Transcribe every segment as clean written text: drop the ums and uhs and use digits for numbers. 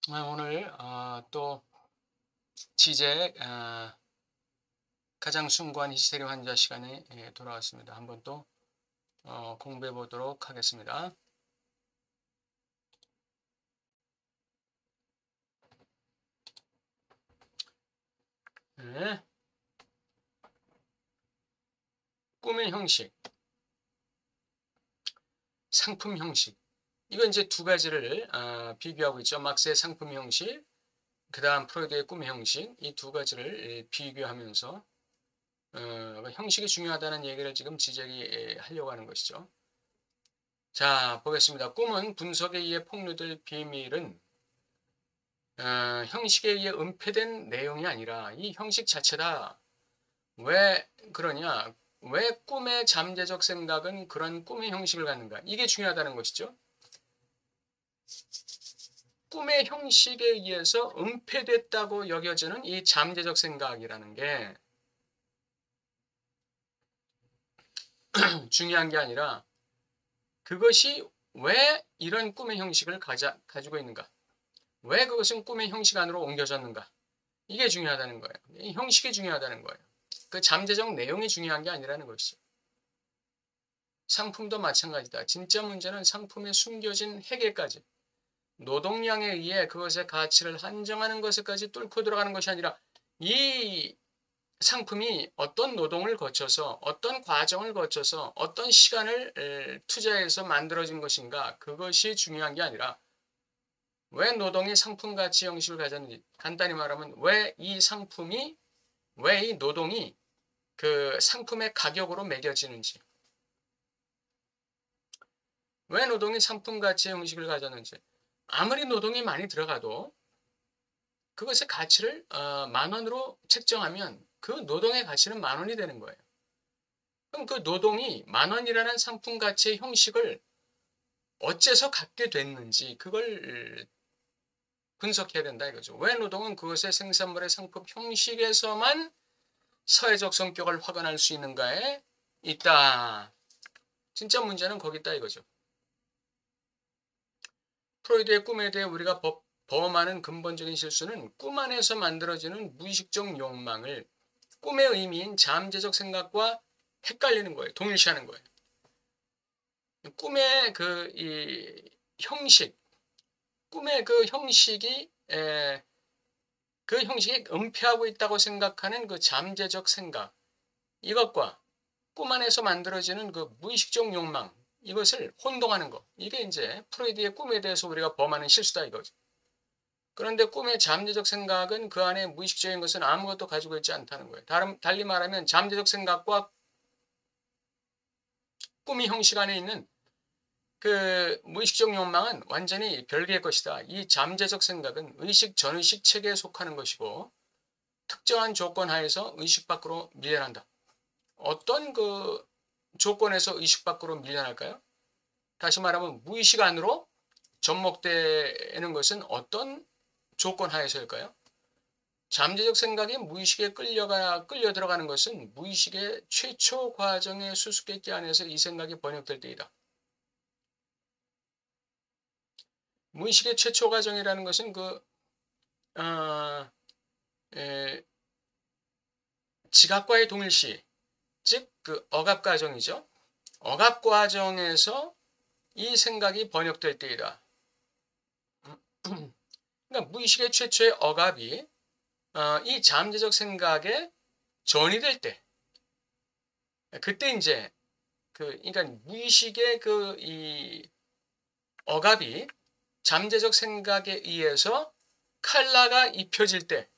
오늘 또 지제 가장 숭고한 히스테리 환자 시간에 돌아왔습니다. 한번 또 공부해 보도록 하겠습니다. 네. 꿈의 형식, 상품 형식. 이거 이제 두 가지를 비교하고 있죠. 막스의 상품 형식, 그 다음 프로이드의 꿈의 형식. 이 두 가지를 비교하면서 형식이 중요하다는 얘기를 지금 지적이 하려고 하는 것이죠. 자, 보겠습니다. 꿈은 분석에 의해 폭로될 비밀은 형식에 의해 은폐된 내용이 아니라 이 형식 자체다. 왜 그러냐? 왜 꿈의 잠재적 생각은 그런 꿈의 형식을 갖는가? 이게 중요하다는 것이죠. 꿈의 형식에 의해서 은폐됐다고 여겨지는 이 잠재적 생각이라는 게 중요한 게 아니라 그것이 왜 이런 꿈의 형식을 가지고 있는가? 왜 그것은 꿈의 형식 안으로 옮겨졌는가? 이게 중요하다는 거예요. 이 형식이 중요하다는 거예요. 그 잠재적 내용이 중요한 게 아니라는 것이죠. 상품도 마찬가지다. 진짜 문제는 상품에 숨겨진 회계까지 노동량에 의해 그것의 가치를 한정하는 것에까지 뚫고 들어가는 것이 아니라 이 상품이 어떤 노동을 거쳐서 어떤 과정을 거쳐서 어떤 시간을 투자해서 만들어진 것인가, 그것이 중요한 게 아니라 왜 노동이 상품 가치 형식을 가졌는지, 간단히 말하면 왜 이 노동이 그 상품의 가격으로 매겨지는지, 왜 노동이 상품 가치 형식을 가졌는지. 아무리 노동이 많이 들어가도 그것의 가치를 10,000원으로 책정하면 그 노동의 가치는 10,000원이 되는 거예요. 그럼 그 노동이 10,000원이라는 상품 가치의 형식을 어째서 갖게 됐는지 그걸 분석해야 된다 이거죠. 왜 노동은 그것의 생산물의 상품 형식에서만 사회적 성격을 확언할 수 있는가에 있다. 진짜 문제는 거기 있다 이거죠. 프로이드의 꿈에 대해 우리가 범하는 근본적인 실수는 꿈 안에서 만들어지는 무의식적 욕망을 꿈의 의미인 잠재적 생각과 헷갈리는 거예요. 동일시하는 거예요. 꿈의 형식, 꿈의 그 형식이 은폐하고 있다고 생각하는 그 잠재적 생각, 이것과 꿈 안에서 만들어지는 그 무의식적 욕망, 이것을 혼동하는 것. 이게 이제 프로이드의 꿈에 대해서 우리가 범하는 실수다 이거죠. 그런데 꿈의 잠재적 생각은 그 안에 무의식적인 것은 아무것도 가지고 있지 않다는 거예요. 달리 말하면 잠재적 생각과 꿈의 형식 안에 있는 그 무의식적 욕망은 완전히 별개의 것이다. 이 잠재적 생각은 의식, 전의식 체계에 속하는 것이고 특정한 조건 하에서 의식 밖으로 밀려난다. 어떤 그 조건에서 의식 밖으로 밀려날까요? 다시 말하면 무의식 안으로 접목되는 것은 어떤 조건 하에서일까요? 잠재적 생각이 무의식에 끌려 들어가는 것은 무의식의 최초 과정의 수수께끼 안에서 이 생각이 번역될 때이다. 무의식의 최초 과정이라는 것은 지각과의 동일시, 즉 그 억압 과정이죠. 억압 과정에서 이 생각이 번역될 때이다. 그러니까 무의식의 최초의 억압이 이 잠재적 생각에 전이될 때, 그때 이제 그러니까 무의식의 이 억압이 잠재적 생각에 의해서 칼라가 입혀질 때,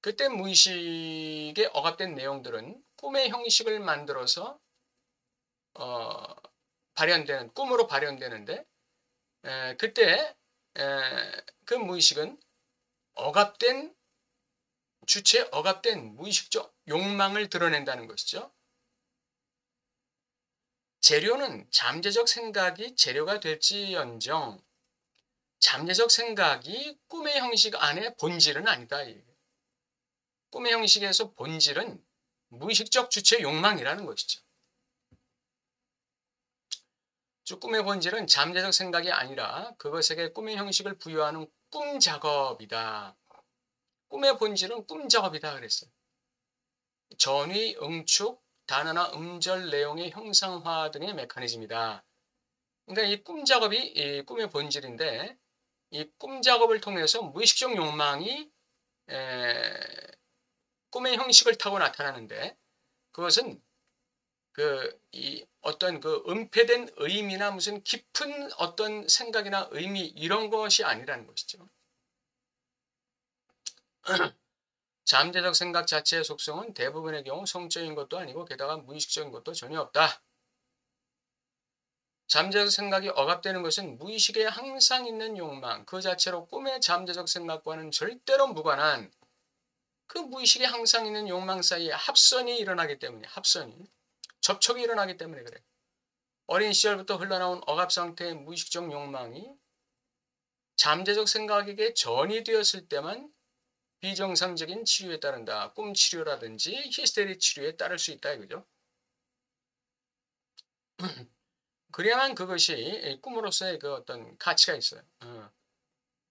그때 무의식에 억압된 내용들은 꿈의 형식을 만들어서 꿈으로 발현되는데, 그때 그 무의식은 주체에 억압된 무의식적 욕망을 드러낸다는 것이죠. 재료는 잠재적 생각이 재료가 될지언정 잠재적 생각이 꿈의 형식 안에 본질은 아니다. 꿈의 형식에서 본질은 무의식적 주체 욕망이라는 것이죠. 즉 꿈의 본질은 잠재적 생각이 아니라 그것에게 꿈의 형식을 부여하는 꿈 작업이다. 꿈의 본질은 꿈 작업이다 그랬어요. 전위, 응축, 단어나 음절 내용의 형상화 등의 메커니즘이다. 그러니까 이 꿈 작업이 이 꿈의 본질인데 이 꿈 작업을 통해서 무의식적 욕망이 꿈의 형식을 타고 나타나는데 그것은 이 어떤 그 은폐된 의미나 무슨 깊은 어떤 생각이나 의미 이런 것이 아니라는 것이죠. 잠재적 생각 자체의 속성은 대부분의 경우 성적인 것도 아니고 게다가 무의식적인 것도 전혀 없다. 잠재적 생각이 억압되는 것은 무의식에 항상 있는 욕망 그 자체로 꿈의 잠재적 생각과는 절대로 무관한 그 무의식에 항상 있는 욕망 사이에 합선이 일어나기 때문에 접촉이 일어나기 때문에 그래. 어린 시절부터 흘러나온 억압 상태의 무의식적 욕망이 잠재적 생각에게 전이되었을 때만 비정상적인 치료에 따른다. 꿈 치료라든지 히스테리 치료에 따를 수 있다 이거죠. 그래야만 그것이 꿈으로서의 그 어떤 가치가 있어요.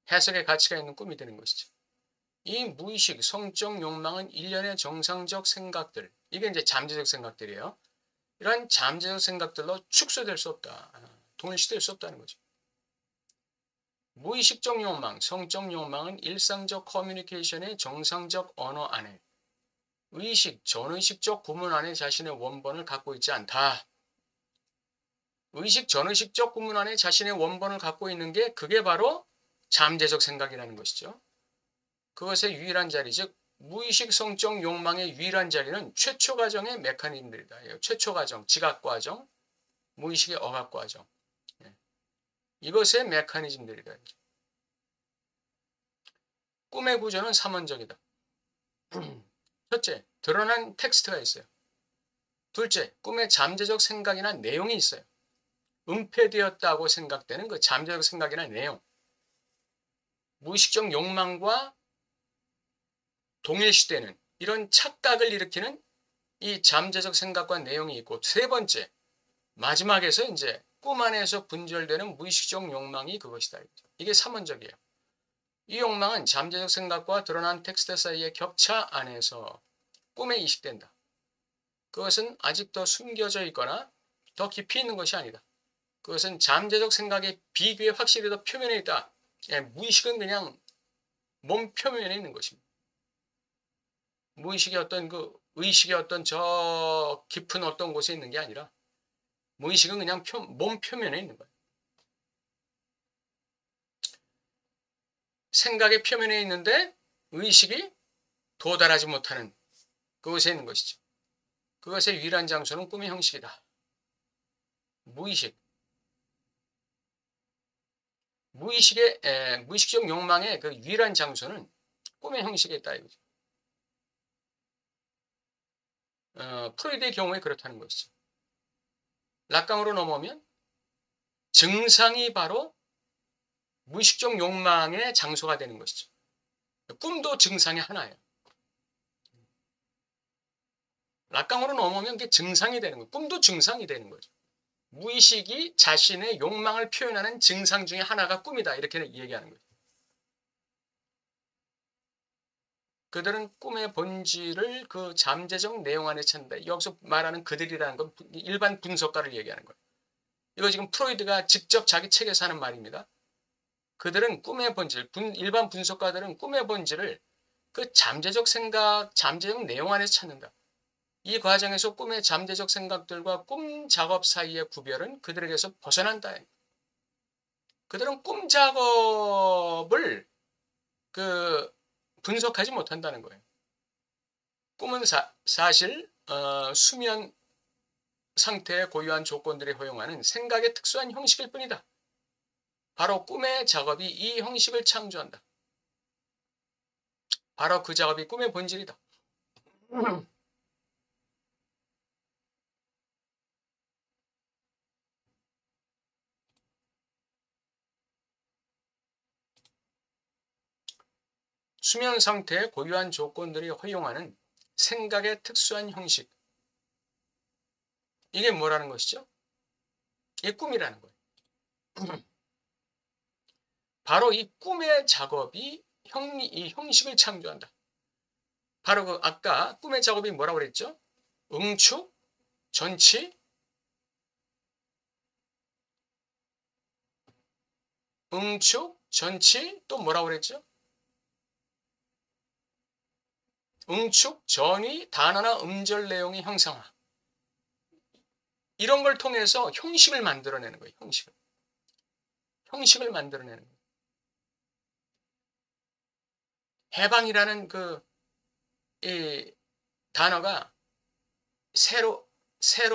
해석의 가치가 있는 꿈이 되는 것이죠. 이 무의식, 성적 욕망은 일련의 정상적 생각들, 이게 이제 잠재적 생각들이에요. 이러한 잠재적 생각들로 축소될 수 없다. 동일시될 수 없다는 거죠. 무의식적 욕망, 성적 욕망은 일상적 커뮤니케이션의 정상적 언어 안에 의식, 전의식적 구문 안에 자신의 원본을 갖고 있지 않다. 의식, 전의식적 구문 안에 자신의 원본을 갖고 있는 게 그게 바로 잠재적 생각이라는 것이죠. 그것의 유일한 자리, 즉 무의식 성적 욕망의 유일한 자리는 최초 과정의 메커니즘들이다. 최초 과정, 지각 과정, 무의식의 억압 과정. 이것의 메커니즘들이다. 꿈의 구조는 삼원적이다. 첫째, 드러난 텍스트가 있어요. 둘째, 꿈의 잠재적 생각이나 내용이 있어요. 은폐되었다고 생각되는 그 잠재적 생각이나 내용. 무의식적 욕망과 동일시되는 이런 착각을 일으키는 이 잠재적 생각과 내용이 있고 세 번째, 마지막에서 이제 꿈 안에서 분절되는 무의식적 욕망이 그것이다. 이게 삼원적이에요. 이 욕망은 잠재적 생각과 드러난 텍스트 사이의 격차 안에서 꿈에 이식된다. 그것은 아직 더 숨겨져 있거나 더 깊이 있는 것이 아니다. 그것은 잠재적 생각에 비교해 확실히 더 표면에 있다. 무의식은 그냥 몸 표면에 있는 것입니다. 무의식의 어떤 그 의식의 어떤 저 깊은 어떤 곳에 있는 게 아니라 무의식은 그냥 몸 표면에 있는 거예요. 생각의 표면에 있는데 의식이 도달하지 못하는 그곳에 있는 것이죠. 그것의 유일한 장소는 꿈의 형식이다. 무의식. 무의식적 욕망의 그 유일한 장소는 꿈의 형식에 있다 이거죠. 프로이드의 경우에 그렇다는 것이죠. 락강으로 넘어오면 증상이 바로 무의식적 욕망의 장소가 되는 것이죠. 꿈도 증상의 하나예요. 락강으로 넘어오면 그게 증상이 되는 거예요. 꿈도 증상이 되는 거죠. 무의식이 자신의 욕망을 표현하는 증상 중에 하나가 꿈이다. 이렇게 얘기하는 거예요. 그들은 꿈의 본질을 그 잠재적 내용 안에 찾는다. 여기서 말하는 그들이라는 건 일반 분석가를 얘기하는 거예요. 이거 지금 프로이드가 직접 자기 책에서 하는 말입니다. 그들은 꿈의 본질, 일반 분석가들은 꿈의 본질을 그 잠재적 생각, 잠재적 내용 안에서 찾는다. 이 과정에서 꿈의 잠재적 생각들과 꿈 작업 사이의 구별은 그들에게서 벗어난다. 그들은 꿈 작업을 분석하지 못한다는 거예요. 꿈은 사실 수면 상태에 고유한 조건들이 허용하는 생각의 특수한 형식일 뿐이다. 바로 꿈의 작업이 이 형식을 창조한다. 바로 그 작업이 꿈의 본질이다. 수면 상태에 고유한 조건들이 허용하는 생각의 특수한 형식. 이게 뭐라는 것이죠? 이 꿈이라는 거예요. 바로 이 꿈의 작업이 이 형식을 창조한다. 바로 그 아까 꿈의 작업이 뭐라고 그랬죠? 응축, 전치, 응축, 전치, 또 뭐라고 그랬죠? 응축, 전위, 단어나 음절 내용의 형상화. 이런 걸 통해서 형식을 만들어내는 거예요. 형식을 만들어내는 거예요. 해방이라는 이 단어가 새로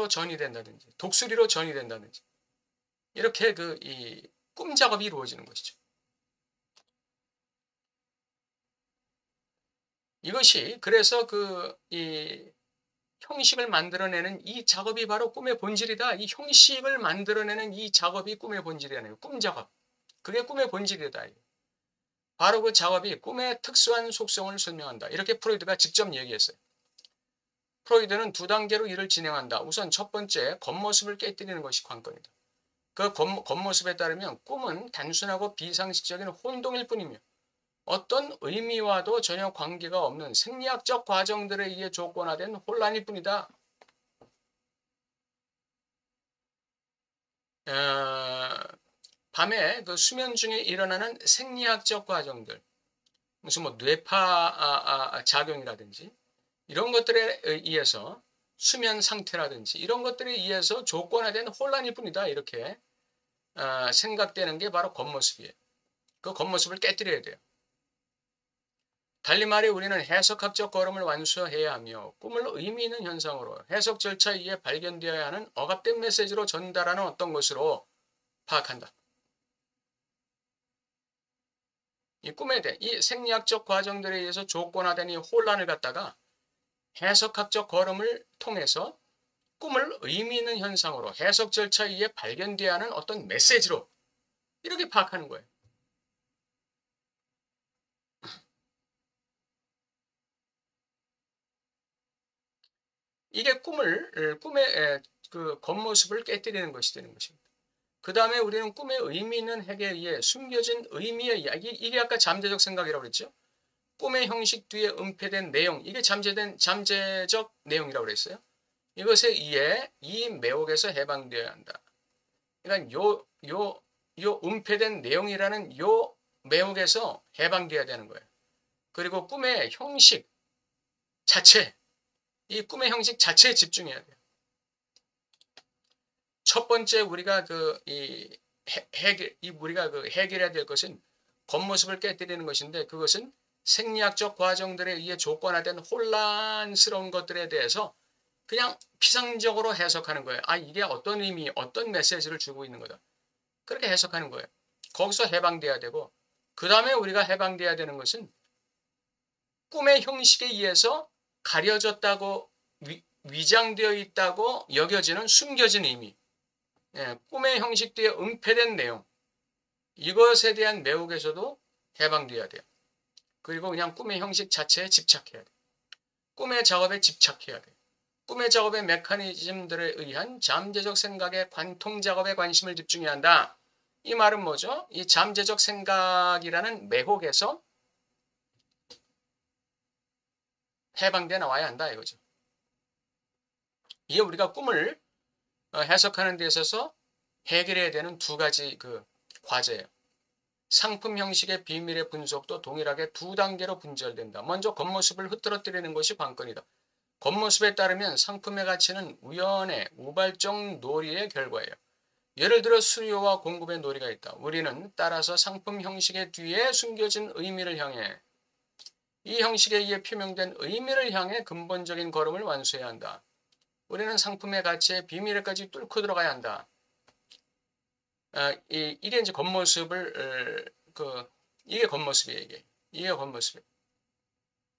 전이된다든지 독수리로 전이된다든지 이렇게 이 꿈 작업이 이루어지는 것이죠. 이것이 그래서 이 형식을 만들어내는 이 작업이 바로 꿈의 본질이다. 이 형식을 만들어내는 이 작업이 꿈의 본질이라는 꿈 작업. 그게 꿈의 본질이다. 바로 그 작업이 꿈의 특수한 속성을 설명한다. 이렇게 프로이드가 직접 얘기했어요. 프로이드는 두 단계로 일을 진행한다. 우선 첫 번째, 겉모습을 깨뜨리는 것이 관건이다. 그 겉모습에 따르면 꿈은 단순하고 비상식적인 혼동일 뿐이며 어떤 의미와도 전혀 관계가 없는 생리학적 과정들에 의해 조건화된 혼란일 뿐이다. 밤에 수면 중에 일어나는 생리학적 과정들, 무슨 뭐 뇌파 작용이라든지 이런 것들에 의해서 수면 상태라든지 이런 것들에 의해서 조건화된 혼란일 뿐이다. 이렇게 생각되는 게 바로 겉모습이에요. 그 겉모습을 깨뜨려야 돼요. 달리 말해 우리는 해석학적 걸음을 완수해야 하며 꿈을 의미 있는 현상으로 해석 절차에 의해 발견되어야 하는 억압된 메시지로 전달하는 어떤 것으로 파악한다. 이 꿈에 대해 이 생리학적 과정들에 의해서 조건화된 이 혼란을 갖다가 해석학적 걸음을 통해서 꿈을 의미 있는 현상으로 해석 절차에 의해 발견되어야 하는 어떤 메시지로 이렇게 파악하는 거예요. 이게 꿈의 그 겉모습을 깨뜨리는 것이 되는 것입니다. 그 다음에 우리는 꿈의 의미 있는 핵에 의해 숨겨진 의미의 이야기, 이게 아까 잠재적 생각이라고 그랬죠. 꿈의 형식 뒤에 은폐된 내용, 이게 잠재적 내용이라고 그랬어요. 이것에 의해 이 매혹에서 해방되어야 한다. 그러니까 요 은폐된 내용이라는 요 매혹에서 해방되어야 되는 거예요. 그리고 꿈의 형식 자체, 이 꿈의 형식 자체에 집중해야 돼요. 첫 번째 우리가 우리가 해결해야 될 것은 겉모습을 깨뜨리는 것인데 그것은 생리학적 과정들에 의해 조건화된 혼란스러운 것들에 대해서 그냥 피상적으로 해석하는 거예요. 이게 어떤 의미, 어떤 메시지를 주고 있는 거다. 그렇게 해석하는 거예요. 거기서 해방돼야 되고 그 다음에 우리가 해방돼야 되는 것은 꿈의 형식에 의해서 가려졌다고 위장되어 있다고 여겨지는 숨겨진 의미, 꿈의 형식 뒤에 은폐된 내용, 이것에 대한 매혹에서도 해방돼야 돼요. 그리고 그냥 꿈의 형식 자체에 집착해야 돼요. 꿈의 작업에 집착해야 돼요. 꿈의 작업의 메커니즘들에 의한 잠재적 생각의 관통 작업에 관심을 집중해야 한다. 이 말은 뭐죠? 이 잠재적 생각이라는 매혹에서 해방돼 나와야 한다 이거죠. 이게 우리가 꿈을 해석하는 데 있어서 해결해야 되는 두 가지 과제예요. 상품 형식의 비밀의 분석도 동일하게 두 단계로 분절된다. 먼저 겉모습을 흐트러뜨리는 것이 관건이다. 겉모습에 따르면 상품의 가치는 우연의 우발적 놀이의 결과예요. 예를 들어 수요와 공급의 놀이가 있다. 우리는 따라서 상품 형식의 뒤에 숨겨진 의미를 향해 이 형식에 의해 표명된 의미를 향해 근본적인 걸음을 완수해야 한다. 우리는 상품의 가치의 비밀에까지 뚫고 들어가야 한다. 이게 이제 겉모습을 이게 겉모습이에요. 이게 겉모습이에요.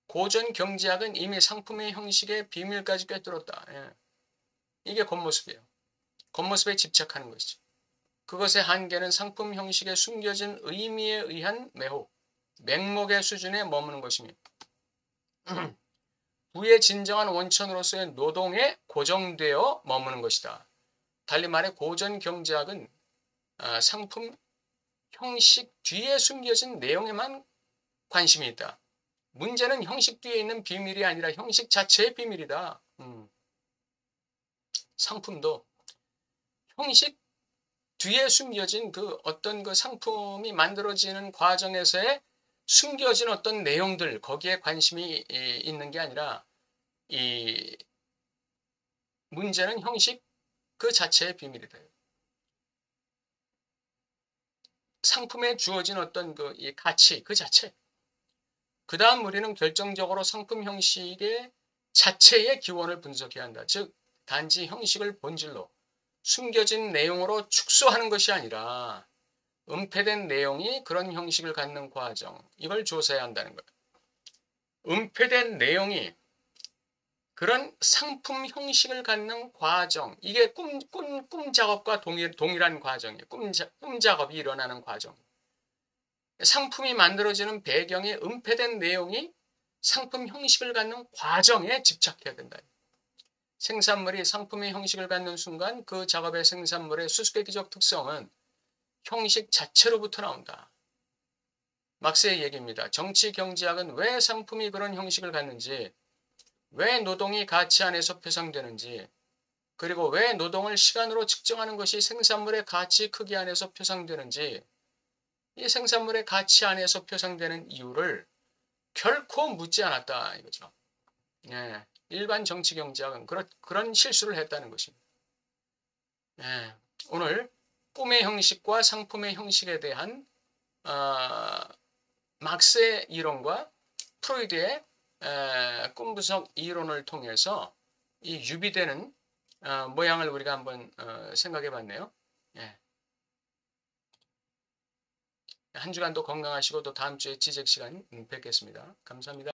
고전 경제학은 이미 상품의 형식의 비밀까지 꿰뚫었다. 이게 겉모습이에요. 겉모습에 집착하는 것이죠. 그것의 한계는 상품 형식의 숨겨진 의미에 의한 매혹, 맹목의 수준에 머무는 것이며 부의 진정한 원천으로서의 노동에 고정되어 머무는 것이다. 달리 말해 고전 경제학은 상품 형식 뒤에 숨겨진 내용에만 관심이 있다. 문제는 형식 뒤에 있는 비밀이 아니라 형식 자체의 비밀이다. 상품도 형식 뒤에 숨겨진 그 어떤 그 상품이 만들어지는 과정에서의 숨겨진 어떤 내용들, 거기에 관심이 있는 게 아니라 이 문제는 형식 그 자체의 비밀이다. 상품에 주어진 어떤 그 이 가치 그 자체. 그 다음 우리는 결정적으로 상품 형식의 자체의 기원을 분석해야 한다. 즉 단지 형식을 본질로 숨겨진 내용으로 축소하는 것이 아니라 은폐된 내용이 그런 형식을 갖는 과정, 이걸 조사해야 한다는 거예요. 은폐된 내용이 그런 상품 형식을 갖는 과정, 이게 꿈 작업과 동일한 과정이에요. 꿈 작업이 일어나는 과정. 상품이 만들어지는 배경에 은폐된 내용이 상품 형식을 갖는 과정에 집착해야 된다. 생산물이 상품의 형식을 갖는 순간 그 작업의 생산물의 수수께끼적 특성은 형식 자체로부터 나온다. 막스의 얘기입니다. 정치 경제학은 왜 상품이 그런 형식을 갖는지, 왜 노동이 가치 안에서 표상되는지, 그리고 왜 노동을 시간으로 측정하는 것이 생산물의 가치 크기 안에서 표상되는지, 이 생산물의 가치 안에서 표상되는 이유를 결코 묻지 않았다 이거죠. 예, 일반 정치 경제학은 그런 실수를 했다는 것입니다. 예, 오늘 꿈의 형식과 상품의 형식에 대한 막스의 이론과 프로이드의 꿈 분석 이론을 통해서 이 유비되는 모양을 우리가 한번 생각해 봤네요. 예. 한 주간도 건강하시고 또 다음 주에 지적 시간 뵙겠습니다. 감사합니다.